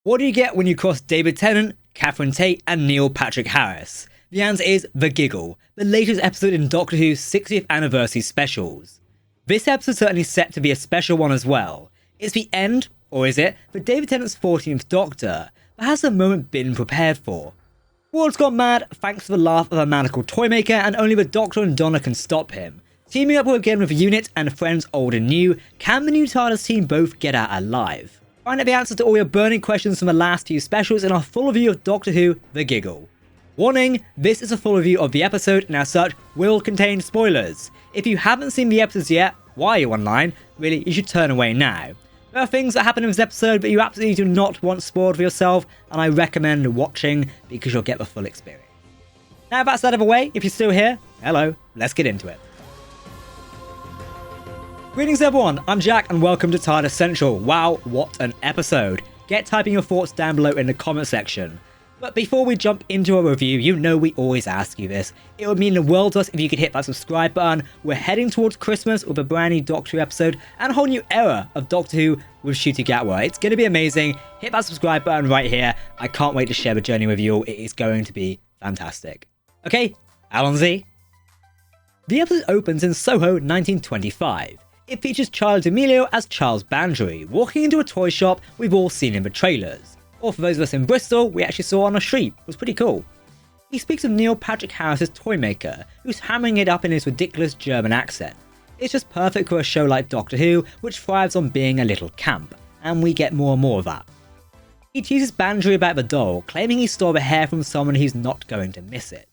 What do you get when you cross David Tennant, Catherine Tate, and Neil Patrick Harris? The answer is The Giggle, the latest episode in Doctor Who's 60th anniversary specials. This episode's certainly set to be a special one as well. It's the end, or is it, for David Tennant's 14th Doctor, but has the moment been prepared for? The world's gone mad thanks to the laugh of a man called Toymaker, and only the Doctor and Donna can stop him. Teaming up again with Unit and friends old and new, can the new Tardis team both get out alive? Find out the answers to all your burning questions from the last few specials in our full review of Doctor Who, The Giggle. Warning, this is a full review of the episode and as such will contain spoilers. If you haven't seen the episodes yet, while you're online, really you should turn away now. There are things that happen in this episode that you absolutely do not want spoiled for yourself, and I recommend watching because you'll get the full experience. Now that's out of the way, if you're still here, hello, let's get into it. Greetings everyone, I'm Jack and welcome to Tardis Central. Wow, what an episode. Get typing your thoughts down below in the comment section. But before we jump into a review, you know we always ask you this. It would mean the world to us if you could hit that subscribe button. We're heading towards Christmas with a brand new Doctor Who episode and a whole new era of Doctor Who with Ncuti Gatwa. It's going to be amazing. Hit that subscribe button right here. I can't wait to share the journey with you all. It is going to be fantastic. Okay, Alan Z. The episode opens in Soho 1925. It features Charles Emilio as Charles Bandry, walking into a toy shop we've all seen in the trailers. Or for those of us in Bristol, we actually saw on a street. It was pretty cool. He speaks of Neil Patrick Harris's Toymaker, who's hammering it up in his ridiculous German accent. It's just perfect for a show like Doctor Who, which thrives on being a little camp, and we get more and more of that. He teases Bandry about the doll, claiming he stole the hair from someone who's not going to miss it.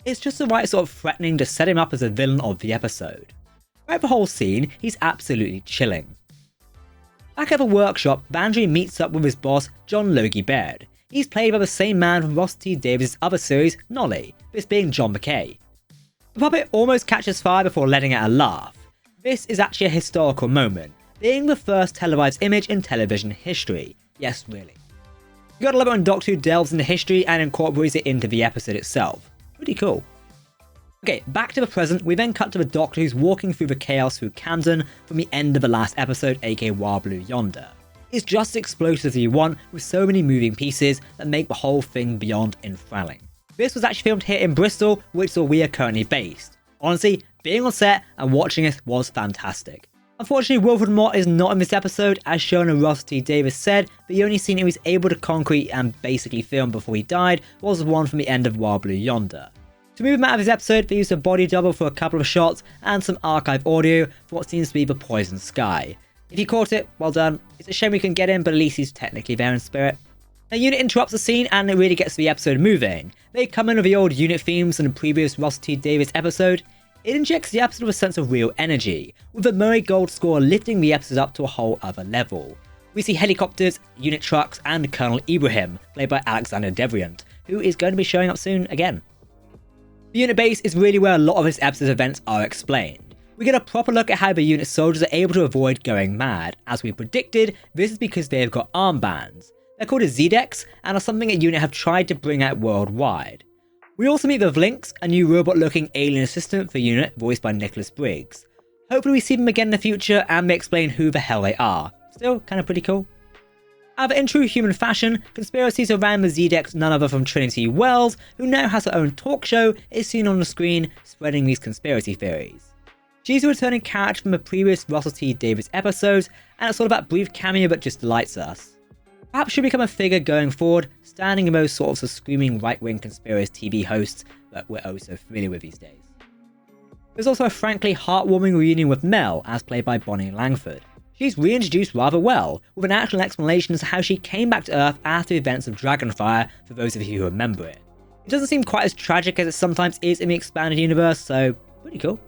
It's just the right sort of threatening to set him up as a villain of the episode. Throughout the whole scene, he's absolutely chilling. Back at the workshop, Bandry meets up with his boss, John Logie Baird. He's played by the same man from Russell T Davies' other series, Nolly, this being John McKay. The puppet almost catches fire before letting out a laugh. This is actually a historical moment, being the first televised image in television history. Yes, really. You gotta love it when Doctor Who delves into history and incorporates it into the episode itself. Pretty cool. Okay, back to the present, we then cut to the Doctor who's walking through the chaos through Camden from the end of the last episode, aka Wild Blue Yonder. It's just as explosive as you want, with so many moving pieces that make the whole thing beyond enthralling. This was actually filmed here in Bristol, which is where we are currently based. Honestly, being on set and watching this was fantastic. Unfortunately, Wilfred Mott is not in this episode, as shown in Russell T Davies said, the only scene he was able to concrete and basically film before he died was the one from the end of Wild Blue Yonder. To move him out of this episode, they used a body double for a couple of shots and some archive audio for what seems to be the Poison Sky. If you caught it, well done. It's a shame we couldn't get him, but at least he's technically there in spirit. Now, Unit interrupts the scene and it really gets the episode moving. They come in with the old Unit themes from the previous Russell T Davies episode. It injects the episode with a sense of real energy, with the Murray Gold score lifting the episode up to a whole other level. We see helicopters, unit trucks, and Colonel Ibrahim, played by Alexander Deviant, who is going to be showing up soon again. The unit base is really where a lot of this episode's events are explained. We get a proper look at how the unit soldiers are able to avoid going mad. As we predicted, this is because they've got armbands. They're called a Z-Dex and are something a unit have tried to bring out worldwide. We also meet the Vlinks, a new robot-looking alien assistant for unit voiced by Nicholas Briggs. Hopefully we see them again in the future and they explain who the hell they are. Still kind of pretty cool. However, in true human fashion, conspiracies around the Z-Dex, none other from Trinity Wells, who now has her own talk show, is seen on the screen spreading these conspiracy theories. She's a returning character from the previous Russell T Davies episodes, and it's sort of that brief cameo that just delights us. Perhaps she'll become a figure going forward, standing in those sorts of screaming right-wing conspiracy TV hosts that we're oh so familiar with these days. There's also a frankly heartwarming reunion with Mel, as played by Bonnie Langford. She's reintroduced rather well, with an actual explanation as to how she came back to Earth after the events of Dragonfire, for those of you who remember it. It doesn't seem quite as tragic as it sometimes is in the expanded universe, so pretty cool.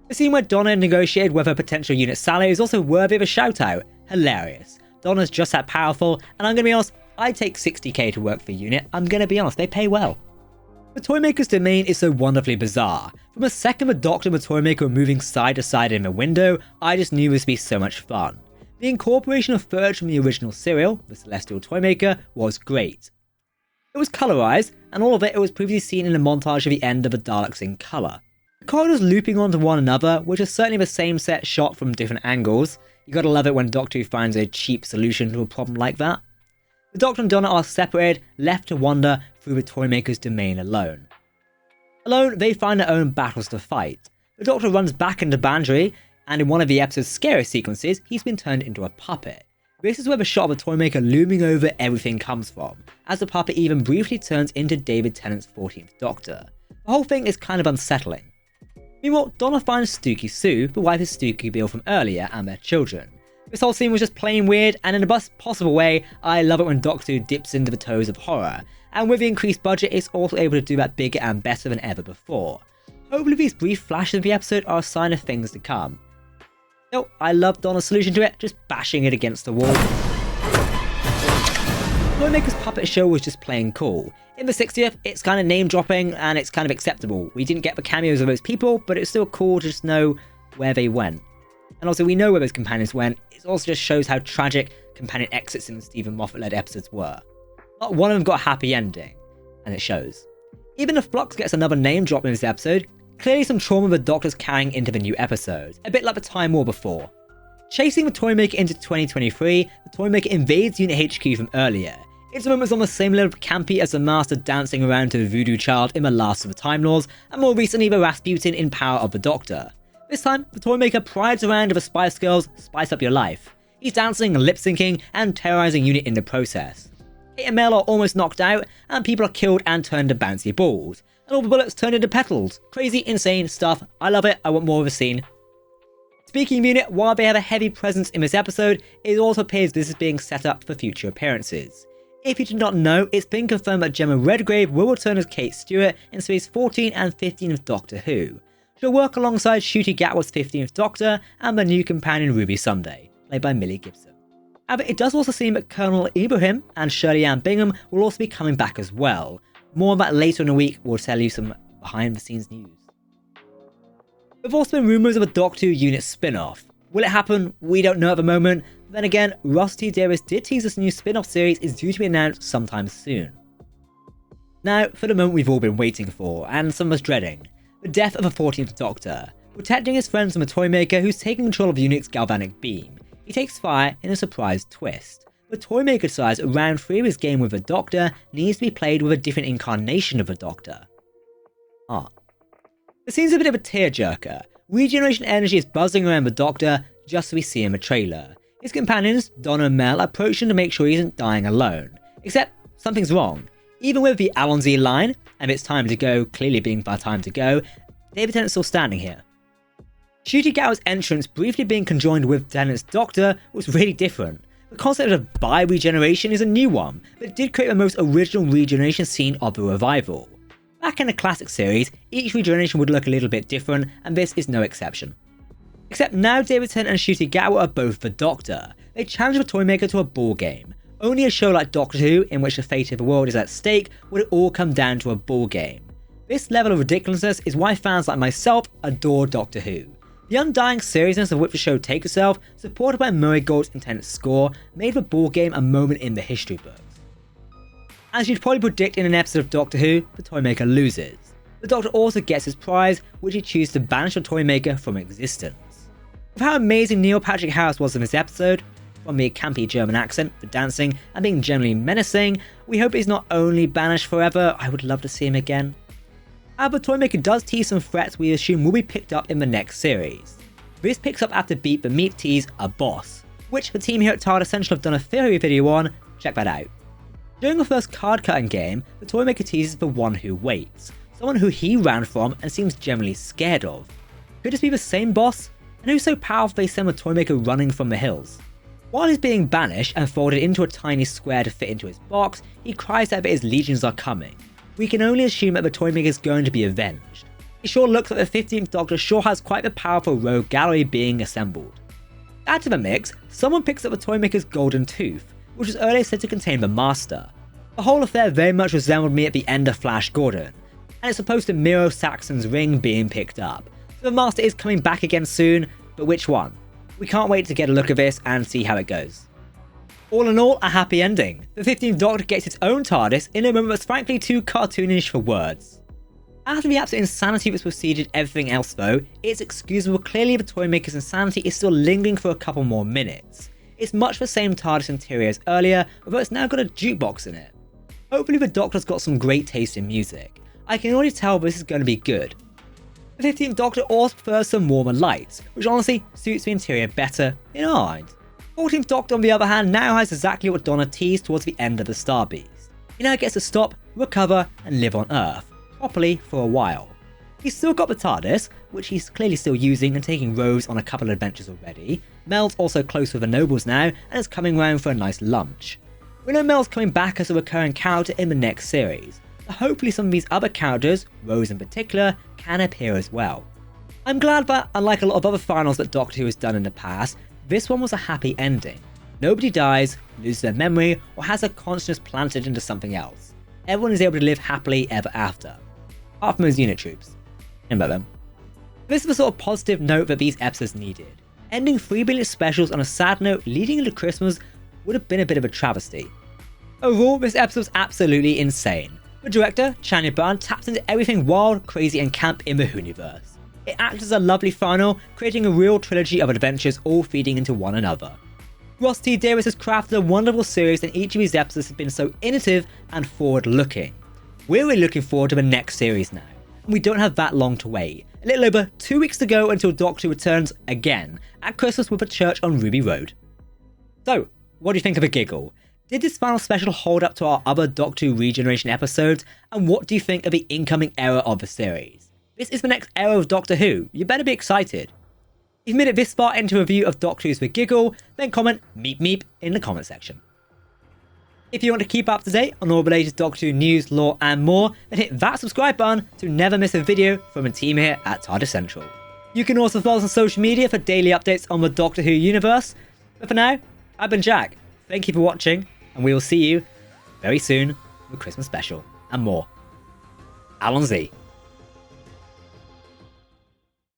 The scene where Donna negotiated with her potential unit Sally is also worthy of a shout out. Hilarious. Donna's just that powerful, and I'm gonna be honest, I'd take 60k to work for a unit. I'm gonna be honest, they pay well. The Toymaker's domain is so wonderfully bizarre. From a second the Doctor and the Toymaker were moving side to side in the window, I just knew this would be so much fun. The incorporation of footage from the original serial, The Celestial Toymaker, was great. It was colorized, and all of it was previously seen in a montage of the end of the Daleks in color. The corridors looping onto one another, which is certainly the same set shot from different angles. You gotta love it when Doctor Who finds a cheap solution to a problem like that. The Doctor and Donna are separated, left to wander through the Toymaker's domain alone. Alone, they find their own battles to fight. The Doctor runs back into Bandry, and in one of the episode's scary sequences, he's been turned into a puppet. This is where the shot of the Toymaker looming over everything comes from, as the puppet even briefly turns into David Tennant's 14th Doctor. The whole thing is kind of unsettling. Meanwhile, Donna finds Stooky Sue, the wife of Stooky Bill from earlier, and their children. This whole scene was just plain weird, and in the best possible way, I love it when Doctor Who dips into the toes of horror, and with the increased budget, it's also able to do that bigger and better than ever before. Hopefully these brief flashes of the episode are a sign of things to come. Still, I love Donna's solution to it, just bashing it against the wall. Toymaker's puppet show was just plain cool. In the 60th, it's kind of name dropping and it's kind of acceptable. We didn't get the cameos of those people, but it's still cool to just know where they went. And also we know where those companions went, it also just shows how tragic companion exits in the Stephen Moffat-led episodes were. Not one of them got a happy ending, and it shows. Even if Flux gets another name drop in this episode, clearly some trauma the Doctor's carrying into the new episode, a bit like the Time War before. Chasing the Toymaker into 2023, the Toymaker invades Unit HQ from earlier. Its moments on the same level of campy as the Master dancing around to the Voodoo Child in The Last of the Time Lords, and more recently the Rasputin in Power of the Doctor. This time, the Toymaker prides around with the Spice Girls' Spice Up Your Life. He's dancing, lip-syncing, and terrorizing Unit in the process. Tate and Mel are almost knocked out, and people are killed and turned to bouncy balls. And all the bullets turned into petals. Crazy, insane stuff. I love it. I want more of the scene. Speaking of Unit, while they have a heavy presence in this episode, it also appears this is being set up for future appearances. If you did not know, it's been confirmed that Gemma Redgrave will return as Kate Stewart in series 14 and 15 of Doctor Who. She'll work alongside Ncuti Gatwa's 15th Doctor and the new companion Ruby Sunday, played by Millie Gibson. However, it does also seem that Colonel Ibrahim and Shirley Ann Bingham will also be coming back as well. More on that later in the week, we'll tell you some behind the scenes news. There have also been rumours of a Doctor Who Unit spin-off. Will it happen? We don't know at the moment. Then again, Ross T. Davis did tease this new spin-off series is due to be announced sometime soon. Now, for the moment we've all been waiting for, and some of us dreading. The death of the 14th Doctor. Protecting his friends from a Toymaker who's taking control of Unit's galvanic beam. He takes fire in a surprise twist. The Toymaker decides round 3 of his game with the Doctor needs to be played with a different incarnation of the Doctor. The scene's a bit of a tearjerker. Regeneration energy is buzzing around the Doctor just as we see in the trailer. His companions, Donna and Mel, approach him to make sure he isn't dying alone. Except, something's wrong. Even with the Alonzi line, and it's time to go clearly being our time to go, David Tennant's still standing here. Ncuti Gatwa's entrance briefly being conjoined with Tennant's Doctor was really different. The concept of bi-regeneration is a new one, but it did create the most original regeneration scene of the revival. Back in the classic series, each regeneration would look a little bit different, and this is no exception. Except now David Tennant and Ncuti Gatwa are both the Doctor. They challenge the Toymaker to a ball game. Only a show like Doctor Who, in which the fate of the world is at stake, would it all come down to a ball game. This level of ridiculousness is why fans like myself adore Doctor Who. The undying seriousness of which the show takes itself, supported by Murray Gold's intense score, made the ball game a moment in the history books. As you'd probably predict in an episode of Doctor Who, the Toymaker loses. The Doctor also gets his prize, which he chooses to banish the Toymaker from existence. With how amazing Neil Patrick Harris was in this episode, from the campy German accent, the dancing, and being generally menacing, we hope he's not only banished forever, I would love to see him again. However, Toymaker does tease some threats we assume will be picked up in the next series. This picks up after Beat the Meat tease a boss, which the team here at Tardis Central have done a theory video on, check that out. During the first card cutting game, the Toymaker teases the one who waits, someone who he ran from and seems generally scared of. Could this be the same boss? And who's so powerful they send the Toymaker running from the hills? While he's being banished and folded into a tiny square to fit into his box, he cries out that his legions are coming. We can only assume that the Toymaker is going to be avenged. It sure looks like the 15th Doctor sure has quite the powerful rogue gallery being assembled. Add to the mix, someone picks up the Toymaker's golden tooth, which was earlier said to contain the Master. The whole affair very much resembled me at the end of Flash Gordon, and it's supposed to mirror Saxon's ring being picked up. So the Master is coming back again soon, but which one? We can't wait to get a look at this and see how it goes. All in all, a happy ending. The 15th Doctor gets its own TARDIS in a moment that's frankly too cartoonish for words. After the absolute insanity that's preceded everything else though, it's excusable clearly the Toymaker's insanity is still lingering for a couple more minutes. It's much the same TARDIS interior as earlier, although it's now got a jukebox in it. Hopefully the Doctor's got some great taste in music. I can already tell this is going to be good. The 15th Doctor also prefers some warmer lights, which honestly suits the interior better in our mind. 14th Doctor on the other hand now has exactly what Donna teased towards the end of the Star Beast. He now gets to stop, recover and live on Earth, properly for a while. He's still got the TARDIS, which he's clearly still using and taking Rose on a couple of adventures already. Mel's also close with the Nobles now and is coming round for a nice lunch. We know Mel's coming back as a recurring character in the next series, so hopefully some of these other characters, Rose in particular, can appear as well. I'm glad that, unlike a lot of other finals that Doctor Who has done in the past, this one was a happy ending. Nobody dies, loses their memory, or has their consciousness planted into something else. Everyone is able to live happily ever after. Apart from those unit troops. Think about them. This is the sort of positive note that these episodes needed. Ending 3 billion specials on a sad note leading into Christmas would have been a bit of a travesty. Overall, this episode was absolutely insane. The director, Chanya Byrne, tapped into everything wild, crazy and camp in the Whoniverse. It acted as a lovely final, creating a real trilogy of adventures all feeding into one another. Ross T. Davis has crafted a wonderful series and each of these episodes has been so innovative and forward-looking. We're really looking forward to the next series now, and we don't have that long to wait. A little over 2 weeks to go until Doctor Who returns again, at Christmas with a church on Ruby Road. So, what do you think of a Giggle? Did this final special hold up to our other Doctor Who Regeneration episodes, and what do you think of the incoming era of the series? This is the next era of Doctor Who, you better be excited. If you've made it this far into a review of Doctor Who's with Giggle, then comment meep meep in the comment section. If you want to keep up to date on all the latest Doctor Who news, lore and more, then hit that subscribe button to never miss a video from the team here at Tardis Central. You can also follow us on social media for daily updates on the Doctor Who universe. But for now, I've been Jack, thank you for watching, and we will see you very soon with Christmas special and more. Allons-y.